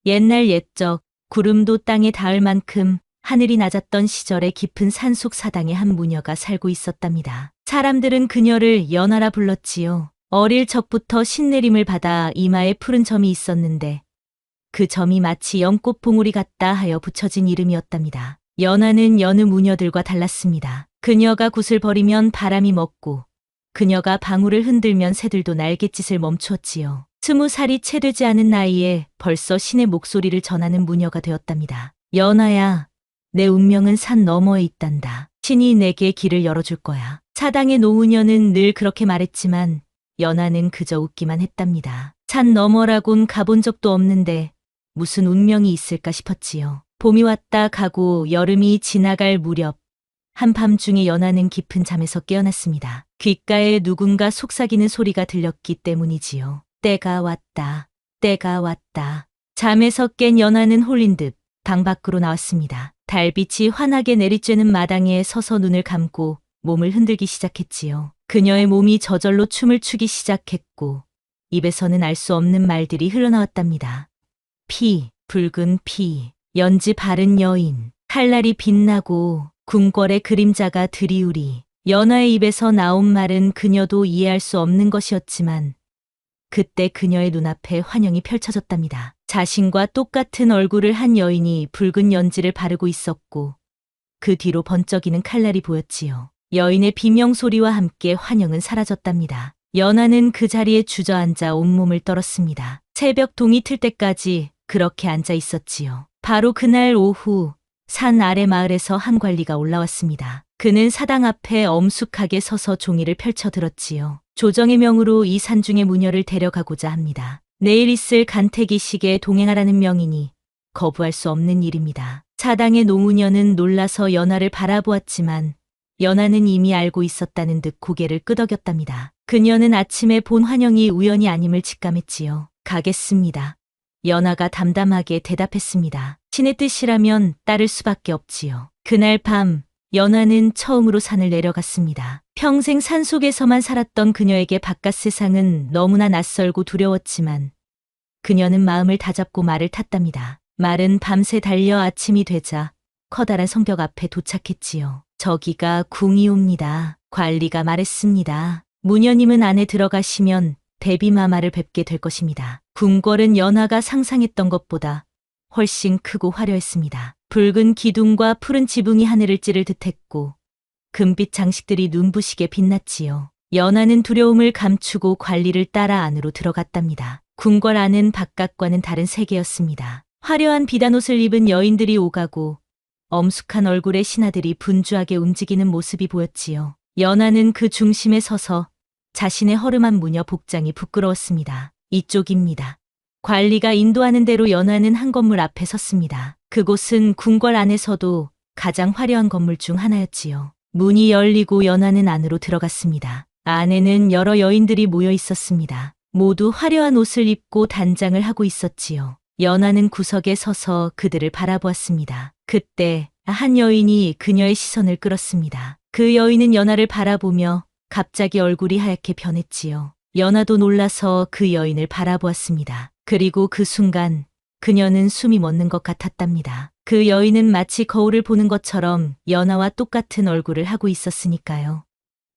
옛날 옛적 구름도 땅에 닿을 만큼 하늘이 낮았던 시절에 깊은 산속 사당에 한 무녀가 살고 있었답니다. 사람들은 그녀를 연하라 불렀지요. 어릴 적부터 신내림을 받아 이마에 푸른 점이 있었는데 그 점이 마치 연꽃 봉우리 같다 하여 붙여진 이름이었답니다. 연하는 여느 무녀들과 달랐습니다. 그녀가 굿을 버리면 바람이 먹고 그녀가 방울을 흔들면 새들도 날갯짓을 멈추었지요. 20살이 채 되지 않은 나이에 벌써 신의 목소리를 전하는 무녀가 되었답니다. 연하야, 내 운명은 산 너머에 있단다. 신이 내게 길을 열어줄 거야. 사당의 노무녀는 늘 그렇게 말했지만 연하는 그저 웃기만 했답니다. 산 너머라곤 가본 적도 없는데 무슨 운명이 있을까 싶었지요. 봄이 왔다 가고 여름이 지나갈 무렵 한밤중에 연하는 깊은 잠에서 깨어났습니다. 귓가에 누군가 속삭이는 소리가 들렸기 때문이지요. 때가 왔다. 때가 왔다. 잠에서 깬 연하는 홀린 듯 방 밖으로 나왔습니다. 달빛이 환하게 내리쬐는 마당에 서서 눈을 감고 몸을 흔들기 시작했지요. 그녀의 몸이 저절로 춤을 추기 시작했고 입에서는 알 수 없는 말들이 흘러나왔답니다. 피, 붉은 피, 연지 바른 여인, 칼날이 빛나고 궁궐의 그림자가 드리우리. 연하의 입에서 나온 말은 그녀도 이해할 수 없는 것이었지만 그때 그녀의 눈앞에 환영이 펼쳐졌답니다. 자신과 똑같은 얼굴을 한 여인이 붉은 연지를 바르고 있었고 그 뒤로 번쩍이는 칼날이 보였지요. 여인의 비명소리와 함께 환영은 사라졌답니다. 연하는 그 자리에 주저앉아 온몸을 떨었습니다. 새벽 동이 틀 때까지 그렇게 앉아 있었지요. 바로 그날 오후 산 아래 마을에서 한 관리가 올라왔습니다. 그는 사당 앞에 엄숙하게 서서 종이를 펼쳐 들었지요. 조정의 명으로 이 산중의 무녀를 데려가고자 합니다. 내일 있을 간택이식에 동행하라는 명이니 거부할 수 없는 일입니다. 사당의 노무녀는 놀라서 연하를 바라보았지만 연하는 이미 알고 있었다는 듯 고개를 끄덕였답니다. 그녀는 아침에 본 환영이 우연이 아님을 직감했지요. 가겠습니다. 연하가 담담하게 대답했습니다. 신의 뜻이라면 따를 수밖에 없지요. 그날 밤 연하는 처음으로 산을 내려갔습니다. 평생 산속에서만 살았던 그녀에게 바깥 세상은 너무나 낯설고 두려웠지만 그녀는 마음을 다잡고 말을 탔답니다. 말은 밤새 달려 아침이 되자 커다란 성벽 앞에 도착했지요. 저기가 궁이옵니다. 관리가 말했습니다. 무녀님은 안에 들어가시면 대비마마를 뵙게 될 것입니다. 궁궐은 연하가 상상했던 것보다 훨씬 크고 화려했습니다. 붉은 기둥과 푸른 지붕이 하늘을 찌를 듯했고 금빛 장식들이 눈부시게 빛났지요. 연하는 두려움을 감추고 관리를 따라 안으로 들어갔답니다. 궁궐 안은 바깥과는 다른 세계였습니다. 화려한 비단옷을 입은 여인들이 오가고 엄숙한 얼굴의 신하들이 분주하게 움직이는 모습이 보였지요. 연하는 그 중심에 서서 자신의 허름한 무녀 복장이 부끄러웠습니다. 이쪽입니다. 관리가 인도하는 대로 연하는 한 건물 앞에 섰습니다. 그곳은 궁궐 안에서도 가장 화려한 건물 중 하나였지요. 문이 열리고 연하는 안으로 들어갔습니다. 안에는 여러 여인들이 모여 있었습니다. 모두 화려한 옷을 입고 단장을 하고 있었지요. 연하는 구석에 서서 그들을 바라보았습니다. 그때 한 여인이 그녀의 시선을 끌었습니다. 그 여인은 연하를 바라보며 갑자기 얼굴이 하얗게 변했지요. 연하도 놀라서 그 여인을 바라보았습니다. 그리고 그 순간 그녀는 숨이 멎는 것 같았답니다. 그 여인은 마치 거울을 보는 것처럼 연하와 똑같은 얼굴을 하고 있었으니까요.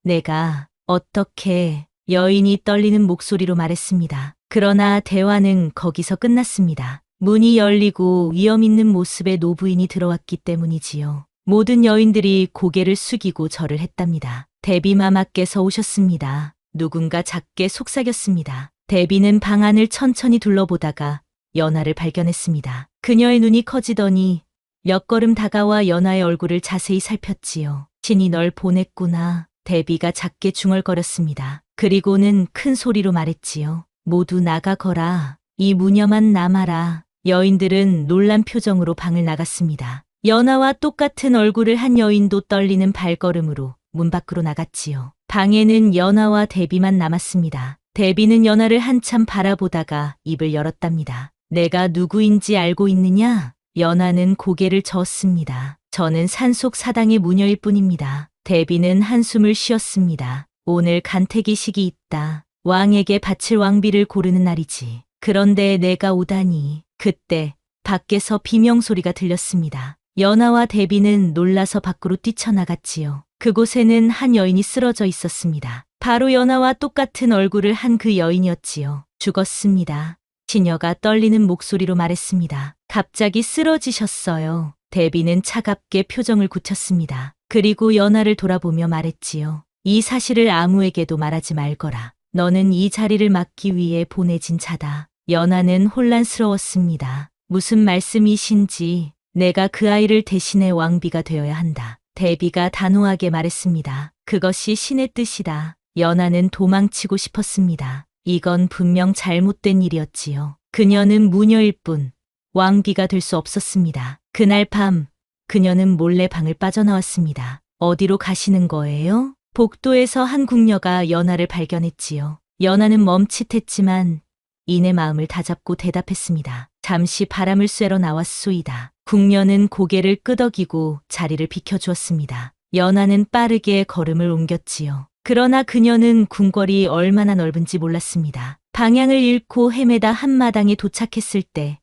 내가 어떻게 여인이 떨리는 목소리로 말했습니다. 그러나 대화는 거기서 끝났습니다. 문이 열리고 위험 있는 모습의 노부인이 들어왔기 때문이지요. 모든 여인들이 고개를 숙이고 절을 했답니다. 대비마마께서 오셨습니다. 누군가 작게 속삭였습니다. 대비는 방 안을 천천히 둘러보다가 연하를 발견했습니다. 그녀의 눈이 커지더니 몇 걸음 다가와 연하의 얼굴을 자세히 살폈지요. 신이 널 보냈구나. 대비가 작게 중얼거렸습니다. 그리고는 큰 소리로 말했지요. 모두 나가거라. 이 무녀만 남아라. 여인들은 놀란 표정으로 방을 나갔습니다. 연하와 똑같은 얼굴을 한 여인도 떨리는 발걸음으로 문 밖으로 나갔지요. 방에는 연하와 대비만 남았습니다. 대비는 연하를 한참 바라보다가 입을 열었답니다. 내가 누구인지 알고 있느냐? 연하는 고개를 저었습니다. 저는 산속 사당의 무녀일 뿐입니다. 대비는 한숨을 쉬었습니다. 오늘 간택이식이 있다. 왕에게 바칠 왕비를 고르는 날이지. 그런데 내가 오다니. 그때 밖에서 비명소리가 들렸습니다. 연하와 대비는 놀라서 밖으로 뛰쳐나갔지요. 그곳에는 한 여인이 쓰러져 있었습니다. 바로 연하와 똑같은 얼굴을 한 그 여인이었지요. 죽었습니다. 시녀가 떨리는 목소리로 말했습니다. 갑자기 쓰러지셨어요. 대비는 차갑게 표정을 굳혔습니다. 그리고 연하를 돌아보며 말했지요. 이 사실을 아무에게도 말하지 말거라. 너는 이 자리를 맡기 위해 보내진 자다. 연하는 혼란스러웠습니다. 무슨 말씀이신지. 내가 그 아이를 대신해 왕비가 되어야 한다. 대비가 단호하게 말했습니다. 그것이 신의 뜻이다. 연하는 도망치고 싶었습니다. 이건 분명 잘못된 일이었지요. 그녀는 무녀일 뿐 왕비가 될 수 없었습니다. 그날 밤 그녀는 몰래 방을 빠져나왔습니다. 어디로 가시는 거예요? 복도에서 한 궁녀가 연하를 발견했지요. 연하는 멈칫했지만 이내 마음을 다잡고 대답했습니다. 잠시 바람을 쐬러 나왔소이다. 궁녀는 고개를 끄덕이고 자리를 비켜주었습니다. 연하는 빠르게 걸음을 옮겼지요. 그러나 그녀는 궁궐이 얼마나 넓은지 몰랐습니다. 방향을 잃고 헤매다 한마당에 도착했을 때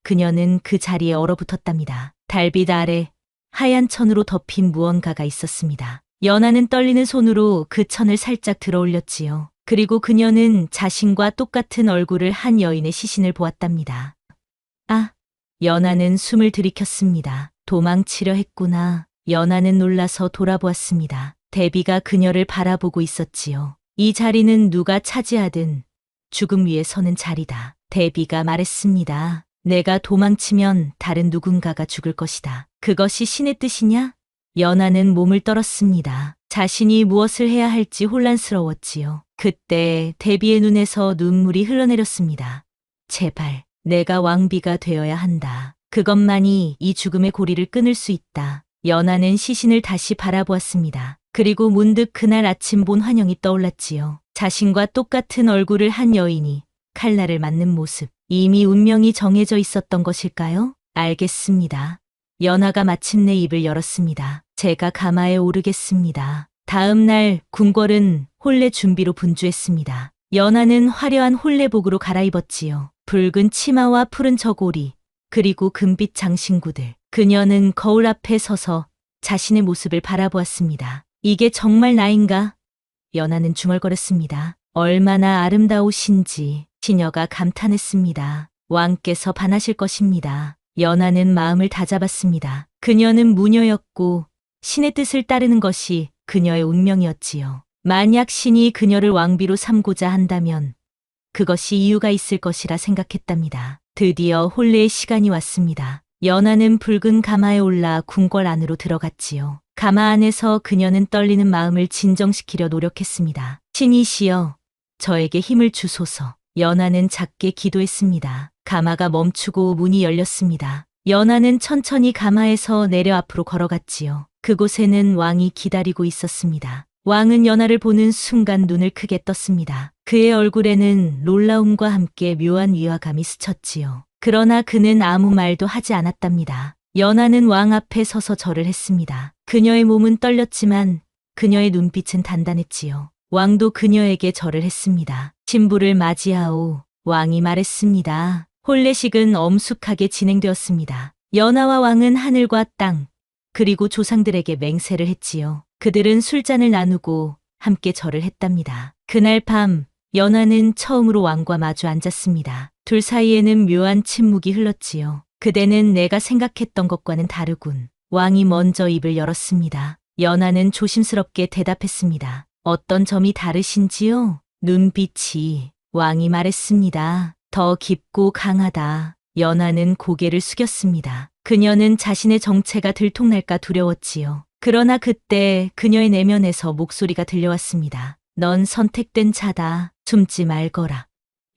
그녀는 그 자리에 얼어붙었답니다. 달빛 아래 하얀 천으로 덮인 무언가가 있었습니다. 연하는 떨리는 손으로 그 천을 살짝 들어 올렸지요. 그리고 그녀는 자신과 똑같은 얼굴을 한 여인의 시신을 보았답니다. 아! 연하는 숨을 들이켰습니다. 도망치려 했구나. 연하는 놀라서 돌아보았습니다. 대비가 그녀를 바라보고 있었지요. 이 자리는 누가 차지하든 죽음 위에 서는 자리다. 대비가 말했습니다. 내가 도망치면 다른 누군가가 죽을 것이다. 그것이 신의 뜻이냐? 연하는 몸을 떨었습니다. 자신이 무엇을 해야 할지 혼란스러웠지요. 그때 대비의 눈에서 눈물이 흘러내렸습니다. 제발 내가 왕비가 되어야 한다. 그것만이 이 죽음의 고리를 끊을 수 있다. 연하는 시신을 다시 바라보았습니다. 그리고 문득 그날 아침 본 환영이 떠올랐지요. 자신과 똑같은 얼굴을 한 여인이 칼날을 맞는 모습. 이미 운명이 정해져 있었던 것일까요? 알겠습니다. 연하가 마침내 입을 열었습니다. 제가 가마에 오르겠습니다. 다음 날 궁궐은 혼례 준비로 분주했습니다. 연하는 화려한 혼례복으로 갈아입었지요. 붉은 치마와 푸른 저고리, 그리고 금빛 장신구들. 그녀는 거울 앞에 서서 자신의 모습을 바라보았습니다. 이게 정말 나인가? 연하는 중얼거렸습니다. 얼마나 아름다우신지. 시녀가 감탄했습니다. 왕께서 반하실 것입니다. 연하는 마음을 다잡았습니다. 그녀는 무녀였고 신의 뜻을 따르는 것이 그녀의 운명이었지요. 만약 신이 그녀를 왕비로 삼고자 한다면 그것이 이유가 있을 것이라 생각했답니다. 드디어 혼례의 시간이 왔습니다. 연하는 붉은 가마에 올라 궁궐 안으로 들어갔지요. 가마 안에서 그녀는 떨리는 마음을 진정시키려 노력했습니다. 신이시여, 저에게 힘을 주소서. 연하는 작게 기도했습니다. 가마가 멈추고 문이 열렸습니다. 연하는 천천히 가마에서 내려 앞으로 걸어갔지요. 그곳에는 왕이 기다리고 있었습니다. 왕은 연하를 보는 순간 눈을 크게 떴습니다. 그의 얼굴에는 놀라움과 함께 묘한 위화감이 스쳤지요. 그러나 그는 아무 말도 하지 않았답니다. 연하는 왕 앞에 서서 절을 했습니다. 그녀의 몸은 떨렸지만 그녀의 눈빛은 단단했지요. 왕도 그녀에게 절을 했습니다. 신부를 맞이하오. 왕이 말했습니다. 혼례식은 엄숙하게 진행되었습니다. 연하와 왕은 하늘과 땅, 그리고 조상들에게 맹세를 했지요. 그들은 술잔을 나누고 함께 절을 했답니다. 그날 밤 연하는 처음으로 왕과 마주 앉았습니다. 둘 사이에는 묘한 침묵이 흘렀지요. 그대는 내가 생각했던 것과는 다르군. 왕이 먼저 입을 열었습니다. 연하는 조심스럽게 대답했습니다. 어떤 점이 다르신지요? 눈빛이. 왕이 말했습니다. 더 깊고 강하다. 연하는 고개를 숙였습니다. 그녀는 자신의 정체가 들통날까 두려웠지요. 그러나 그때 그녀의 내면에서 목소리가 들려왔습니다. 넌 선택된 자다. 숨지 말거라.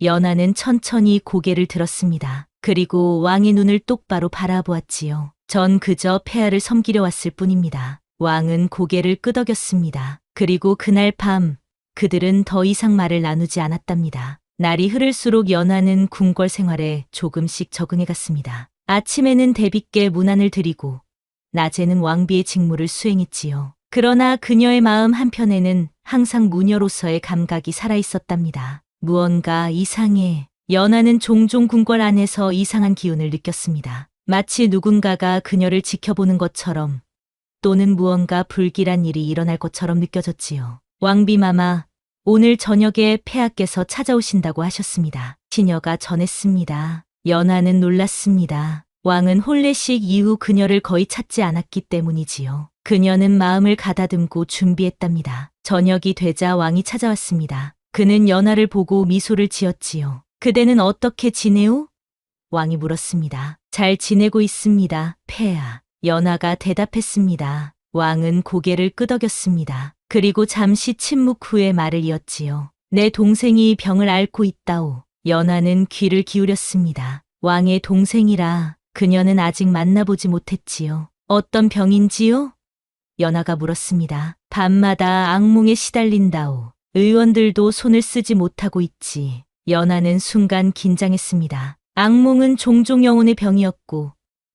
연하는 천천히 고개를 들었습니다. 그리고 왕의 눈을 똑바로 바라보았지요. 전 그저 폐하를 섬기려 왔을 뿐입니다. 왕은 고개를 끄덕였습니다. 그리고 그날 밤 그들은 더 이상 말을 나누지 않았답니다. 날이 흐를수록 연하는 궁궐 생활에 조금씩 적응해갔습니다. 아침에는 대비께 문안을 드리고 낮에는 왕비의 직무를 수행했지요. 그러나 그녀의 마음 한편에는 항상 무녀로서의 감각이 살아있었답니다. 무언가 이상해. 연하는 종종 궁궐 안에서 이상한 기운을 느꼈습니다. 마치 누군가가 그녀를 지켜보는 것처럼 또는 무언가 불길한 일이 일어날 것처럼 느껴졌지요. 왕비마마, 오늘 저녁에 폐하께서 찾아오신다고 하셨습니다. 시녀가 전했습니다. 연하는 놀랐습니다. 왕은 혼례식 이후 그녀를 거의 찾지 않았기 때문이지요. 그녀는 마음을 가다듬고 준비했답니다. 저녁이 되자 왕이 찾아왔습니다. 그는 연하를 보고 미소를 지었지요. 그대는 어떻게 지내오? 왕이 물었습니다. 잘 지내고 있습니다, 폐하. 연하가 대답했습니다. 왕은 고개를 끄덕였습니다. 그리고 잠시 침묵 후에 말을 이었지요. 내 동생이 병을 앓고 있다오. 연하는 귀를 기울였습니다. 왕의 동생이라 그녀는 아직 만나보지 못했지요. 어떤 병인지요? 연하가 물었습니다. 밤마다 악몽에 시달린다오. 의원들도 손을 쓰지 못하고 있지. 연하는 순간 긴장했습니다. 악몽은 종종 영혼의 병이었고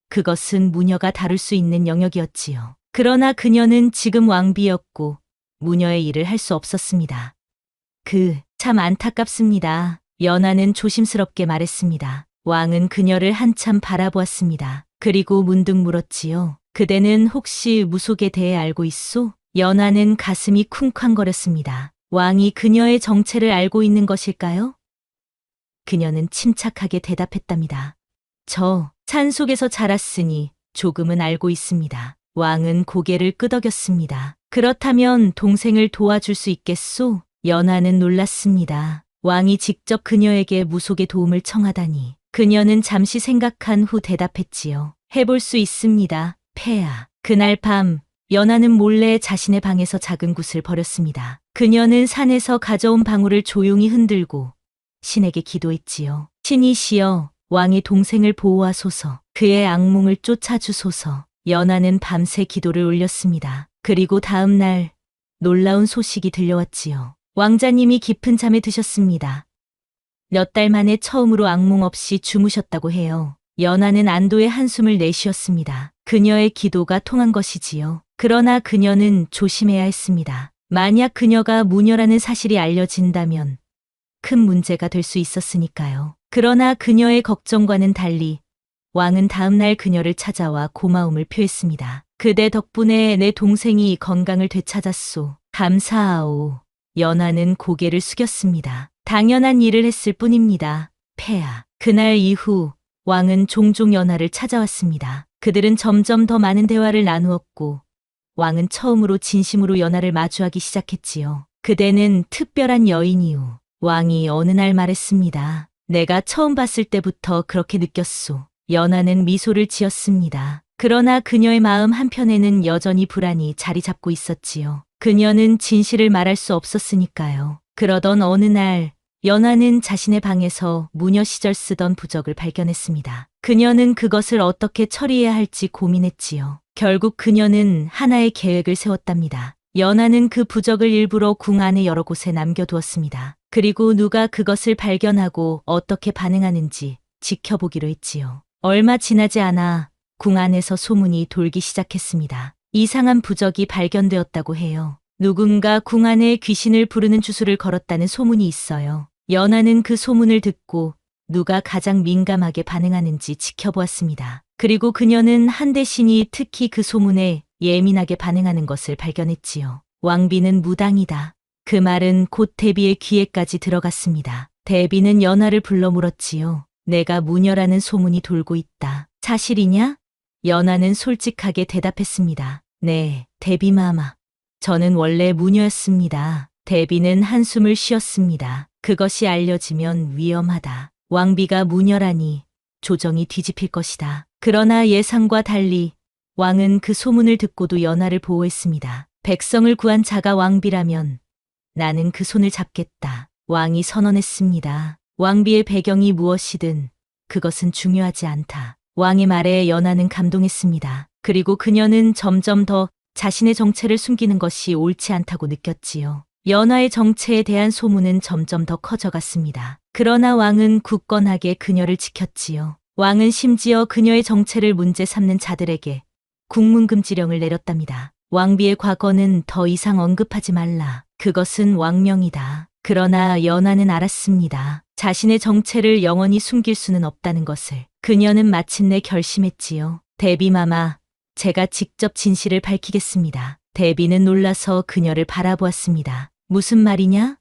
그것은 무녀가 다룰 수 있는 영역이었지요. 그러나 그녀는 지금 왕비였고 무녀의 일을 할 수 없었습니다. 참 안타깝습니다. 연하는 조심스럽게 말했습니다. 왕은 그녀를 한참 바라보았습니다. 그리고 문득 물었지요. 그대는 혹시 무속에 대해 알고 있소? 연하는 가슴이 쿵쾅거렸습니다. 왕이 그녀의 정체를 알고 있는 것일까요? 그녀는 침착하게 대답했답니다. 저 산속에서 자랐으니 조금은 알고 있습니다. 왕은 고개를 끄덕였습니다. 그렇다면 동생을 도와줄 수 있겠소? 연하는 놀랐습니다. 왕이 직접 그녀에게 무속의 도움을 청하다니. 그녀는 잠시 생각한 후 대답했지요. 해볼 수 있습니다, 폐하. 그날 밤 연하는 몰래 자신의 방에서 작은 굿을 버렸습니다. 그녀는 산에서 가져온 방울을 조용히 흔들고 신에게 기도했지요. 신이시여, 왕의 동생을 보호하소서. 그의 악몽을 쫓아주소서. 연하는 밤새 기도를 올렸습니다. 그리고 다음 날 놀라운 소식이 들려왔지요. 왕자님이 깊은 잠에 드셨습니다. 몇 달 만에 처음으로 악몽 없이 주무셨다고 해요. 연하는 안도의 한숨을 내쉬었습니다. 그녀의 기도가 통한 것이지요. 그러나 그녀는 조심해야 했습니다. 만약 그녀가 무녀라는 사실이 알려진다면 큰 문제가 될 수 있었으니까요. 그러나 그녀의 걱정과는 달리 왕은 다음 날 그녀를 찾아와 고마움을 표했습니다. 그대 덕분에 내 동생이 건강을 되찾았소. 감사하오. 연하는 고개를 숙였습니다. 당연한 일을 했을 뿐입니다, 폐하. 그날 이후 왕은 종종 연하를 찾아왔습니다. 그들은 점점 더 많은 대화를 나누었고 왕은 처음으로 진심으로 연하를 마주하기 시작했지요. 그대는 특별한 여인이오. 왕이 어느 날 말했습니다. 내가 처음 봤을 때부터 그렇게 느꼈소. 연하는 미소를 지었습니다. 그러나 그녀의 마음 한편에는 여전히 불안이 자리 잡고 있었지요. 그녀는 진실을 말할 수 없었으니까요. 그러던 어느 날 연하는 자신의 방에서 무녀 시절 쓰던 부적을 발견했습니다. 그녀는 그것을 어떻게 처리해야 할지 고민했지요. 결국 그녀는 하나의 계획을 세웠답니다. 연하는 그 부적을 일부러 궁 안의 여러 곳에 남겨두었습니다. 그리고 누가 그것을 발견하고 어떻게 반응하는지 지켜보기로 했지요. 얼마 지나지 않아 궁 안에서 소문이 돌기 시작했습니다. 이상한 부적이 발견되었다고 해요. 누군가 궁 안에 귀신을 부르는 주술을 걸었다는 소문이 있어요. 연하는 그 소문을 듣고 누가 가장 민감하게 반응하는지 지켜보았습니다. 그리고 그녀는 한 대신이 특히 그 소문에 예민하게 반응하는 것을 발견했지요. 왕비는 무당이다. 그 말은 곧 대비의 귀에까지 들어갔습니다. 대비는 연하를 불러 물었지요. 내가 무녀라는 소문이 돌고 있다. 사실이냐? 연하는 솔직하게 대답했습니다. 네, 대비마마. 저는 원래 무녀였습니다. 대비는 한숨을 쉬었습니다. 그것이 알려지면 위험하다. 왕비가 무녀라니 조정이 뒤집힐 것이다. 그러나 예상과 달리 왕은 그 소문을 듣고도 연하를 보호했습니다. 백성을 구한 자가 왕비라면 나는 그 손을 잡겠다. 왕이 선언했습니다. 왕비의 배경이 무엇이든 그것은 중요하지 않다. 왕의 말에 연하는 감동했습니다. 그리고 그녀는 점점 더 자신의 정체를 숨기는 것이 옳지 않다고 느꼈지요. 연하의 정체에 대한 소문은 점점 더 커져갔습니다. 그러나 왕은 굳건하게 그녀를 지켰지요. 왕은 심지어 그녀의 정체를 문제 삼는 자들에게 국문금지령을 내렸답니다. 왕비의 과거는 더 이상 언급하지 말라. 그것은 왕명이다. 그러나 연하는 알았습니다. 자신의 정체를 영원히 숨길 수는 없다는 것을 그녀는 마침내 결심했지요. 데비마마, 제가 직접 진실을 밝히겠습니다. 데비는 놀라서 그녀를 바라보았습니다. 무슨 말이냐?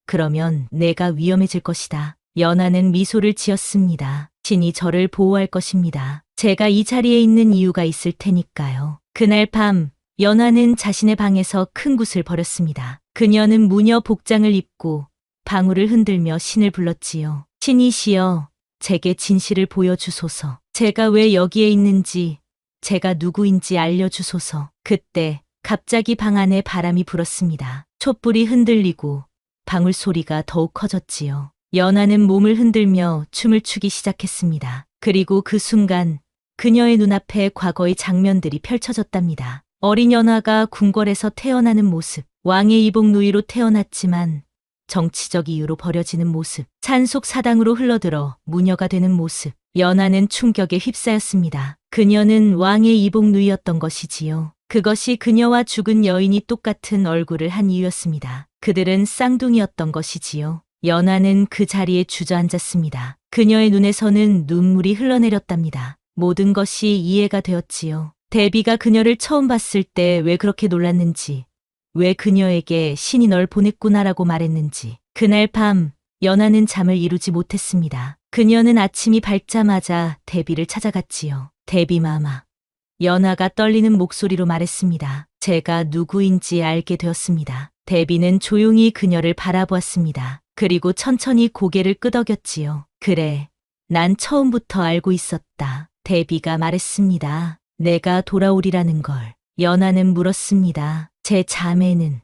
그러면 내가 위험해질 것이다. 연하는 미소를 지었습니다. 신이 저를 보호할 것입니다. 제가 이 자리에 있는 이유가 있을 테니까요. 그날 밤, 연하는 자신의 방에서 큰 굿을 벌였습니다. 그녀는 무녀 복장을 입고 방울을 흔들며 신을 불렀지요. 신이시여, 제게 진실을 보여주소서. 제가 왜 여기에 있는지, 제가 누구인지 알려주소서. 그때 갑자기 방 안에 바람이 불었습니다. 촛불이 흔들리고 방울 소리가 더욱 커졌지요. 연하는 몸을 흔들며 춤을 추기 시작했습니다. 그리고 그 순간 그녀의 눈앞에 과거의 장면들이 펼쳐졌답니다. 어린 연하가 궁궐에서 태어나는 모습, 왕의 이복 누이로 태어났지만 정치적 이유로 버려지는 모습, 산속 사당으로 흘러들어 무녀가 되는 모습. 연하는 충격에 휩싸였습니다. 그녀는 왕의 이복 누이였던 것이지요. 그것이 그녀와 죽은 여인이 똑같은 얼굴을 한 이유였습니다. 그들은 쌍둥이였던 것이지요. 연하는 그 자리에 주저앉았습니다. 그녀의 눈에서는 눈물이 흘러내렸답니다. 모든 것이 이해가 되었지요. 데비가 그녀를 처음 봤을 때 왜 그렇게 놀랐는지, 왜 그녀에게 신이 널 보냈구나라고 말했는지. 그날 밤, 연하는 잠을 이루지 못했습니다. 그녀는 아침이 밝자마자 데비를 찾아갔지요. 데비마마. 연하가 떨리는 목소리로 말했습니다. 제가 누구인지 알게 되었습니다. 데비는 조용히 그녀를 바라보았습니다. 그리고 천천히 고개를 끄덕였지요. 그래, 난 처음부터 알고 있었다. 데비가 말했습니다. 내가 돌아오리라는 걸. 연하는 물었습니다. 제 자매는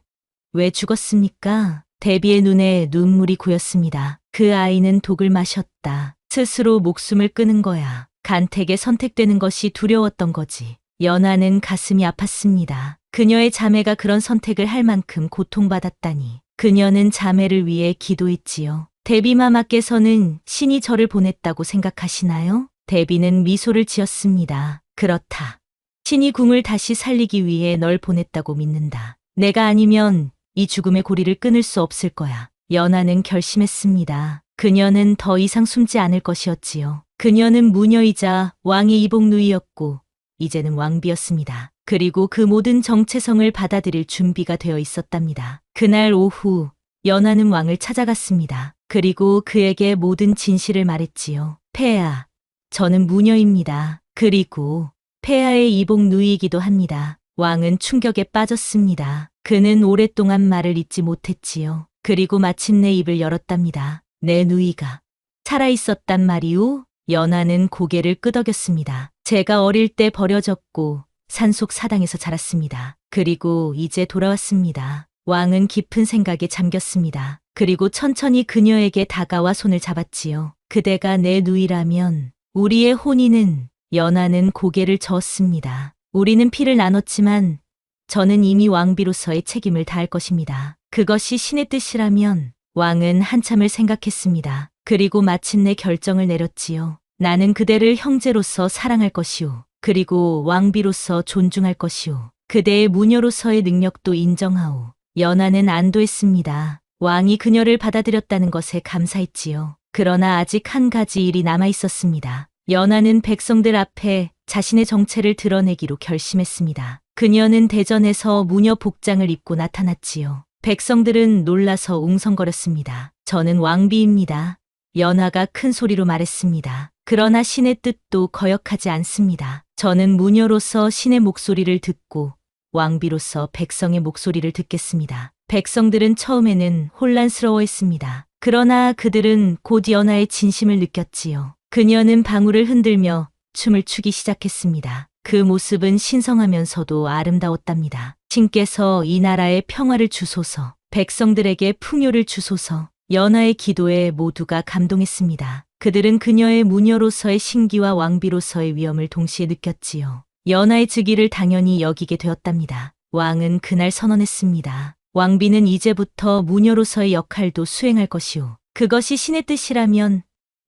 왜 죽었습니까? 데비의 눈에 눈물이 고였습니다. 그 아이는 독을 마셨다. 스스로 목숨을 끊은 거야. 간택에 선택되는 것이 두려웠던 거지. 연하는 가슴이 아팠습니다. 그녀의 자매가 그런 선택을 할 만큼 고통받았다니. 그녀는 자매를 위해 기도했지요. 데비마마께서는 신이 저를 보냈다고 생각하시나요? 데비는 미소를 지었습니다. 그렇다. 신이 궁을 다시 살리기 위해 널 보냈다고 믿는다. 내가 아니면 이 죽음의 고리를 끊을 수 없을 거야. 연하는 결심했습니다. 그녀는 더 이상 숨지 않을 것이었지요. 그녀는 무녀이자 왕의 이복 누이였고 이제는 왕비였습니다. 그리고 그 모든 정체성을 받아들일 준비가 되어 있었답니다. 그날 오후 연하는 왕을 찾아갔습니다. 그리고 그에게 모든 진실을 말했지요. 폐하, 저는 무녀입니다. 그리고 폐하의 이복 누이이기도 합니다. 왕은 충격에 빠졌습니다. 그는 오랫동안 말을 잇지 못했지요. 그리고 마침내 입을 열었답니다. 내 누이가 살아있었단 말이오? 연하는 고개를 끄덕였습니다. 제가 어릴 때 버려졌고 산속 사당에서 자랐습니다. 그리고 이제 돌아왔습니다. 왕은 깊은 생각에 잠겼습니다. 그리고 천천히 그녀에게 다가와 손을 잡았지요. 그대가 내 누이라면 우리의 혼인은. 연하는 고개를 저었습니다. 우리는 피를 나눴지만 저는 이미 왕비로서의 책임을 다할 것입니다. 그것이 신의 뜻이라면. 왕은 한참을 생각했습니다. 그리고 마침내 결정을 내렸지요. 나는 그대를 형제로서 사랑할 것이오. 그리고 왕비로서 존중할 것이오. 그대의 무녀로서의 능력도 인정하오. 연하는 안도했습니다. 왕이 그녀를 받아들였다는 것에 감사했지요. 그러나 아직 한 가지 일이 남아 있었습니다. 연하는 백성들 앞에 자신의 정체를 드러내기로 결심했습니다. 그녀는 대전에서 무녀 복장을 입고 나타났지요. 백성들은 놀라서 웅성거렸습니다. 저는 왕비입니다. 연하가 큰 소리로 말했습니다. 그러나 신의 뜻도 거역하지 않습니다. 저는 무녀로서 신의 목소리를 듣고 왕비로서 백성의 목소리를 듣겠습니다. 백성들은 처음에는 혼란스러워했습니다. 그러나 그들은 곧 연하의 진심을 느꼈지요. 그녀는 방울을 흔들며 춤을 추기 시작했습니다. 그 모습은 신성하면서도 아름다웠답니다. 신께서 이 나라에 평화를 주소서, 백성들에게 풍요를 주소서. 연하의 기도에 모두가 감동했습니다. 그들은 그녀의 무녀로서의 신기와 왕비로서의 위엄을 동시에 느꼈지요. 연하의 즉위를 당연히 여기게 되었답니다. 왕은 그날 선언했습니다. 왕비는 이제부터 무녀로서의 역할도 수행할 것이오. 그것이 신의 뜻이라면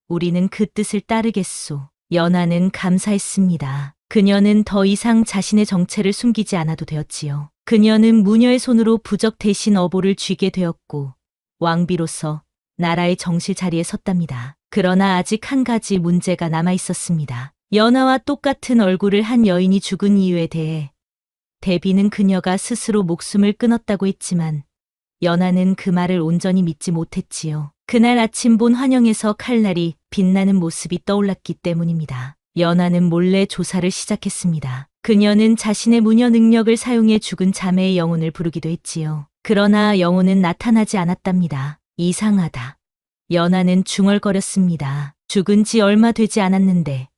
우리는 그 뜻을 따르겠소. 연하는 감사했습니다. 그녀는 더 이상 자신의 정체를 숨기지 않아도 되었지요. 그녀는 무녀의 손으로 부적 대신 어보를 쥐게 되었고 왕비로서 나라의 정실 자리에 섰답니다. 그러나 아직 한 가지 문제가 남아 있었습니다. 연하와 똑같은 얼굴을 한 여인이 죽은 이유에 대해 대비는 그녀가 스스로 목숨을 끊었다고 했지만 연하는 그 말을 온전히 믿지 못했지요. 그날 아침 본 환영에서 칼날이 빛나는 모습이 떠올랐기 때문입니다. 연하는 몰래 조사를 시작했습니다. 그녀는 자신의 무녀 능력을 사용해 죽은 자매의 영혼을 부르기도 했지요. 그러나 영혼은 나타나지 않았답니다. 이상하다. 연하는 중얼거렸습니다. 죽은 지 얼마 되지 않았는데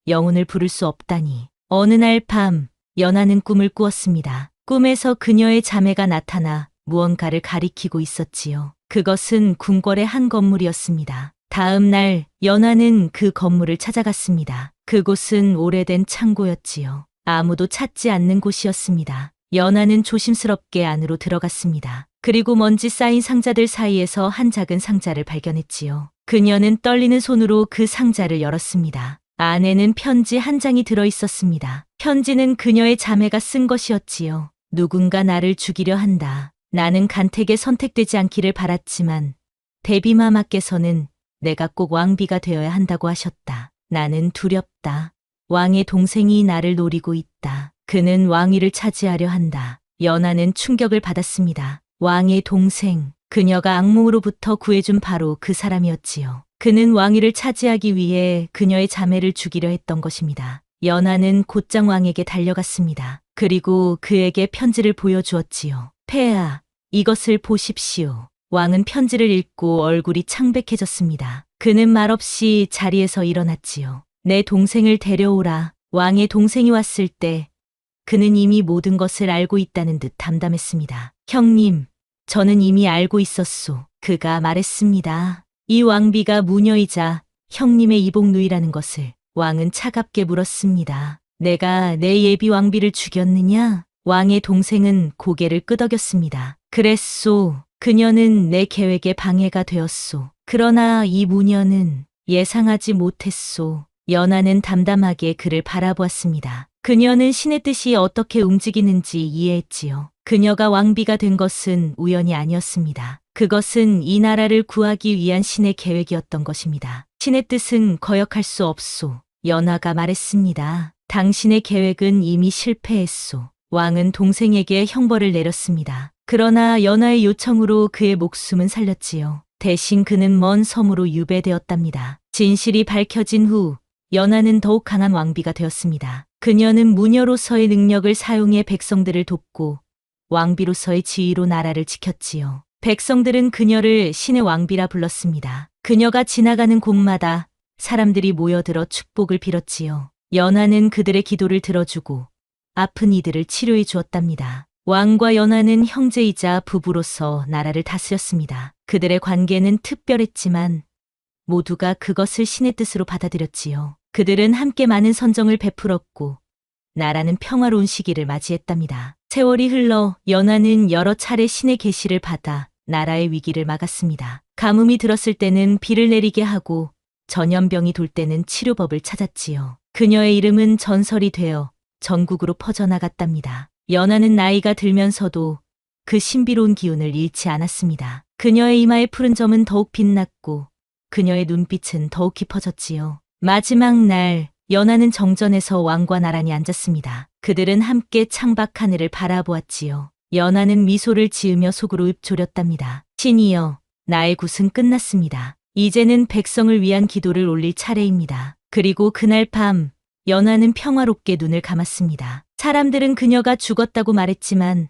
영혼을 부를 수 없다니. 어느 날 밤, 연하는 꿈을 꾸었습니다. 꿈에서 그녀의 자매가 나타나 무언가를 가리키고 있었지요. 그것은 궁궐의 한 건물이었습니다. 다음 날, 연하는 그 건물을 찾아갔습니다. 그곳은 오래된 창고였지요. 아무도 찾지 않는 곳이었습니다. 연하는 조심스럽게 안으로 들어갔습니다. 그리고 먼지 쌓인 상자들 사이에서 한 작은 상자를 발견했지요. 그녀는 떨리는 손으로 그 상자를 열었습니다. 안에는 편지 한 장이 들어 있었습니다. 편지는 그녀의 자매가 쓴 것이었지요. 누군가 나를 죽이려 한다. 나는 간택에 선택되지 않기를 바랐지만 대비마마께서는 내가 꼭 왕비가 되어야 한다고 하셨다. 나는 두렵다. 왕의 동생이 나를 노리고 있다. 그는 왕위를 차지하려 한다. 연하는 충격을 받았습니다. 왕의 동생, 그녀가 악몽으로부터 구해준 바로 그 사람이었지요. 그는 왕위를 차지하기 위해 그녀의 자매를 죽이려 했던 것입니다. 연하는 곧장 왕에게 달려갔습니다. 그리고 그에게 편지를 보여주었지요. 폐하, 이것을 보십시오. 왕은 편지를 읽고 얼굴이 창백해졌습니다. 그는 말없이 자리에서 일어났지요. 내 동생을 데려오라. 왕의 동생이 왔을 때 그는 이미 모든 것을 알고 있다는 듯 담담했습니다. 형님, 저는 이미 알고 있었소. 그가 말했습니다. 이 왕비가 무녀이자 형님의 이복누이라는 것을. 왕은 차갑게 물었습니다. 내가 내 예비 왕비를 죽였느냐? 왕의 동생은 고개를 끄덕였습니다. 그랬소. 그녀는 내 계획에 방해가 되었소. 그러나 이 무녀는 예상하지 못했소. 연하는 담담하게 그를 바라보았습니다. 그녀는 신의 뜻이 어떻게 움직이는지 이해했지요. 그녀가 왕비가 된 것은 우연이 아니었습니다. 그것은 이 나라를 구하기 위한 신의 계획이었던 것입니다. 신의 뜻은 거역할 수 없소. 연하가 말했습니다. 당신의 계획은 이미 실패했소. 왕은 동생에게 형벌을 내렸습니다. 그러나 연하의 요청으로 그의 목숨은 살렸지요. 대신 그는 먼 섬으로 유배되었답니다. 진실이 밝혀진 후 연하는 더욱 강한 왕비가 되었습니다. 그녀는 무녀로서의 능력을 사용해 백성들을 돕고 왕비로서의 지위로 나라를 지켰지요. 백성들은 그녀를 신의 왕비라 불렀습니다. 그녀가 지나가는 곳마다 사람들이 모여들어 축복을 빌었지요. 연하는 그들의 기도를 들어주고 아픈 이들을 치료해 주었답니다. 왕과 연하는 형제이자 부부로서 나라를 다스렸습니다. 그들의 관계는 특별했지만 모두가 그것을 신의 뜻으로 받아들였지요. 그들은 함께 많은 선정을 베풀었고 나라는 평화로운 시기를 맞이했답니다. 세월이 흘러 연하는 여러 차례 신의 계시를 받아 나라의 위기를 막았습니다. 가뭄이 들었을 때는 비를 내리게 하고 전염병이 돌 때는 치료법을 찾았지요. 그녀의 이름은 전설이 되어 전국으로 퍼져나갔답니다. 연하는 나이가 들면서도 그 신비로운 기운을 잃지 않았습니다. 그녀의 이마의 푸른 점은 더욱 빛났고 그녀의 눈빛은 더욱 깊어졌지요. 마지막 날 연하는 정전에서 왕과 나란히 앉았습니다. 그들은 함께 창밖 하늘을 바라보았지요. 연하는 미소를 지으며 속으로 읊조렸답니다. 신이여, 나의 굿은 끝났습니다. 이제는 백성을 위한 기도를 올릴 차례입니다. 그리고 그날 밤 연하는 평화롭게 눈을 감았습니다. 사람들은 그녀가 죽었다고 말했지만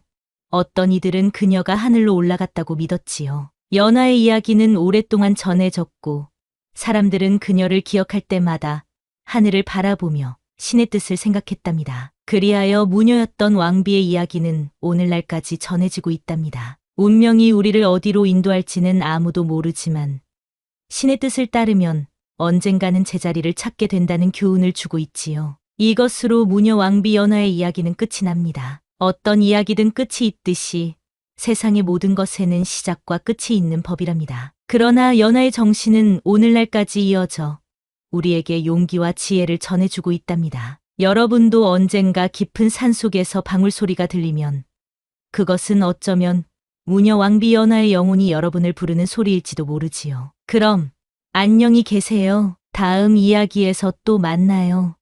어떤 이들은 그녀가 하늘로 올라갔다고 믿었지요. 연하의 이야기는 오랫동안 전해졌고 사람들은 그녀를 기억할 때마다 하늘을 바라보며 신의 뜻을 생각했답니다. 그리하여 무녀였던 왕비의 이야기는 오늘날까지 전해지고 있답니다. 운명이 우리를 어디로 인도할지는 아무도 모르지만 신의 뜻을 따르면 언젠가는 제자리를 찾게 된다는 교훈을 주고 있지요. 이것으로 무녀 왕비 연하의 이야기는 끝이 납니다. 어떤 이야기든 끝이 있듯이 세상의 모든 것에는 시작과 끝이 있는 법이랍니다. 그러나 연하의 정신은 오늘날까지 이어져 우리에게 용기와 지혜를 전해주고 있답니다. 여러분도 언젠가 깊은 산속에서 방울소리가 들리면 그것은 어쩌면 무녀 왕비 연화의 영혼이 여러분을 부르는 소리일지도 모르지요. 그럼 안녕히 계세요. 다음 이야기에서 또 만나요.